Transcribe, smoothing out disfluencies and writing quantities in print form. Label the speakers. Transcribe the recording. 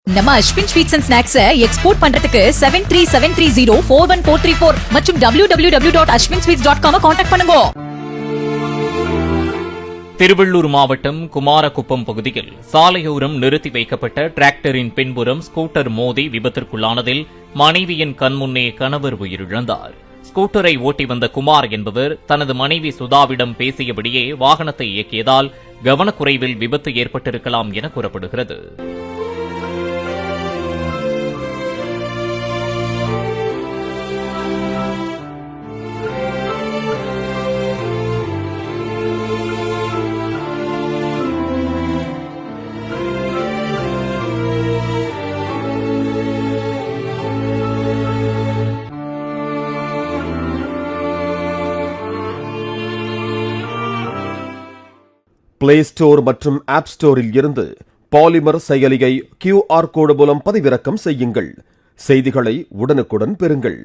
Speaker 1: நம்ம Ashwin sweets and snacks export பண்றதுக்கு 7373041434 மற்றும் www.ashwinsweets.com கான்டாக்ட் பண்ணுங்க.
Speaker 2: திருவள்ளூர் மாவட்டம் குமாரகுப்பம் பகுதியில் சாலையோரம் நிறுத்தி வைக்கப்பட்ட டிராக்டரின் பின்புறம் ஸ்கூட்டர் மோதி விபத்திற்குள்ளானதில் மனைவியின் கண்முன்னே கணவர் உயிரிழந்தார். ஸ்கூட்டரை ஓட்டி வந்த குமார் என்பவர் தனது மனைவி சுதாவிடம் பேசியபடியே வாகனத்தை இயக்கியதால் கவனக்குறைவில் விபத்து ஏற்பட்டிருக்கலாம் என கூறப்படுகிறது.
Speaker 3: பிளே ஸ்டோர் மற்றும் ஆப் ஸ்டோரில் இருந்து பாலிமர் செயலியை QR கோடு மூலம் பதிவிறக்கம் செய்யுங்கள். செய்திகளை உடனுக்குடன் பெறுங்கள்.